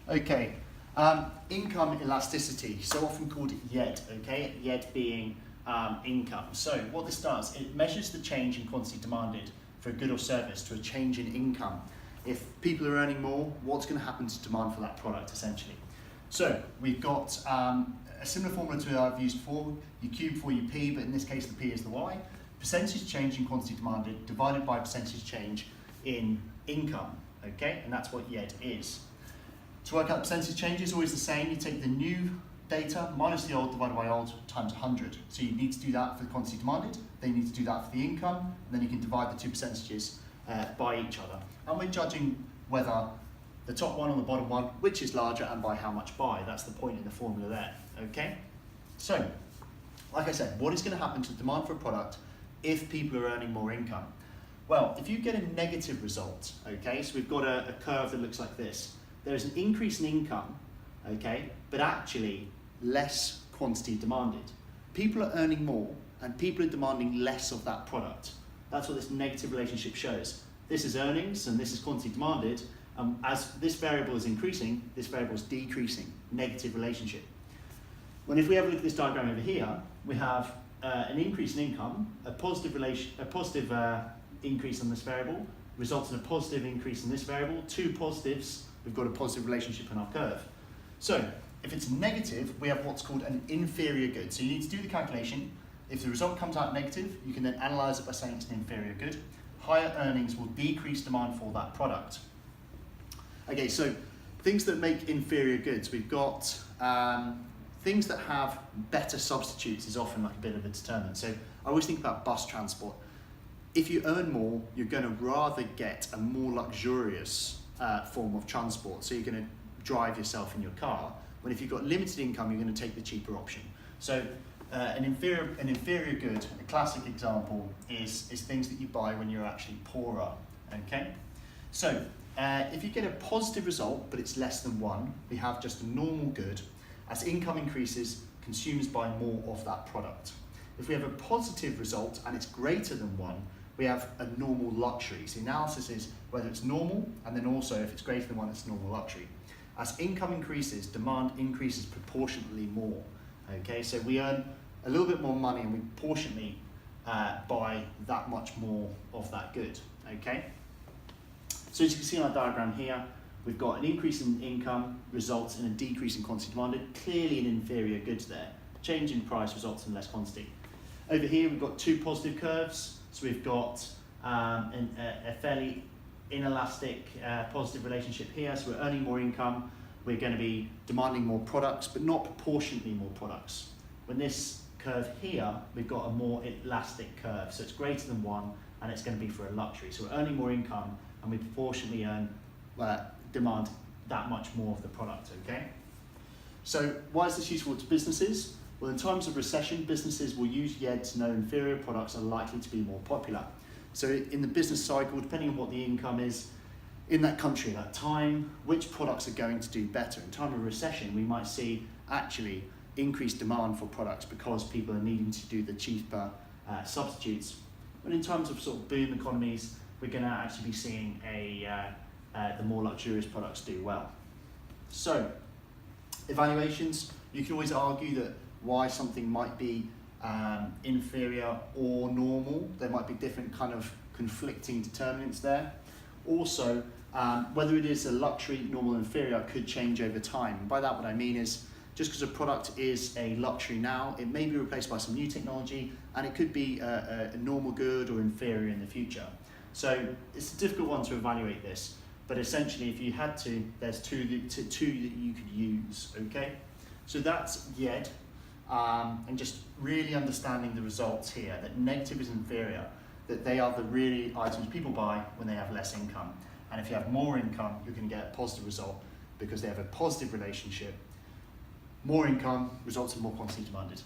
Okay, income elasticity, so often called YED, okay? YED being income. So what this does, it measures the change in quantity demanded for a good or service to a change in income. If people are earning more, what's going to happen to demand for that product, essentially? So we've got a similar formula to I've used before, you cube for your P, but in this case the P is the Y. Percentage change in quantity demanded divided by percentage change in income, okay? And that's what YED is. To work out percentage change is always the same. You take the new data minus the old divided by old times 100. So you need to do that for the quantity demanded, then you need to do that for the income, and then you can divide the two percentages by each other. And we're judging whether the top one or the bottom one, which is larger and by how much by. That's the point in the formula there, okay? So, like I said, what is going to happen to the demand for a product if people are earning more income? Well, if you get a negative result, okay, so we've got a curve that looks like this. There's an increase in income, okay, but actually less quantity demanded. People are earning more and people are demanding less of that product. That's what this negative relationship shows. This is earnings and this is quantity demanded. As this variable is increasing, this variable is decreasing, negative relationship. When if we have a look at this diagram over here, we have an increase in income, a positive increase on this variable, results in a positive increase in this variable, two positives, we've got a positive relationship in our curve. So if it's negative, we have what's called an inferior good. So you need to do the calculation. If the result comes out negative, you can then analyse it by saying it's an inferior good. Higher earnings will decrease demand for that product. Okay, so things that make inferior goods, we've got things that have better substitutes is often like a bit of a determinant. So I always think about bus transport. If you earn more, you're going to rather get a more luxurious form of transport. So you're going to drive yourself in your car. When if you've got limited income, you're going to take the cheaper option. So an inferior good, a classic example is things that you buy when you're actually poorer. Okay. So if you get a positive result, but it's less than 1, we have just a normal good. As income increases, consumers buy more of that product. If we have a positive result and it's greater than 1, we have a normal luxury. So the analysis is whether it's normal, and then also if it's greater than 1, it's normal luxury. As income increases, demand increases proportionately more. Okay, so we earn a little bit more money and we proportionately buy that much more of that good. Okay. So as you can see on our diagram here, we've got an increase in income results in a decrease in quantity demanded, clearly an inferior goods there. Change in price results in less quantity. Over here we've got two positive curves, so we've got a fairly inelastic positive relationship here, so we're earning more income, we're going to be demanding more products, but not proportionately more products. When this curve here, we've got a more elastic curve, so it's greater than 1 and it's going to be for a luxury. So we're earning more income and we proportionally demand that much more of the product, okay? So why is this useful to businesses? Well, in times of recession, businesses will use YED to know inferior products are likely to be more popular. So in the business cycle, depending on what the income is in that country at that time, which products are going to do better. In time of recession, we might see actually increased demand for products because people are needing to do the cheaper substitutes. But in times of sort of boom economies, we're going to actually be seeing the more luxurious products do well. So, evaluations, you can always argue that why something might be inferior or normal. There might be different kind of conflicting determinants there. Also, whether it is a luxury, normal, inferior could change over time. And by that what I mean is, just because a product is a luxury now, it may be replaced by some new technology and it could be a normal good or inferior in the future. So it's a difficult one to evaluate this, but essentially if you had to, there's two that you could use, okay? So that's YED, and just really understanding the results here, that negative is inferior, that they are the really items people buy when they have less income. And if you have more income, you're going to get a positive result because they have a positive relationship. More income results in more quantity demanded.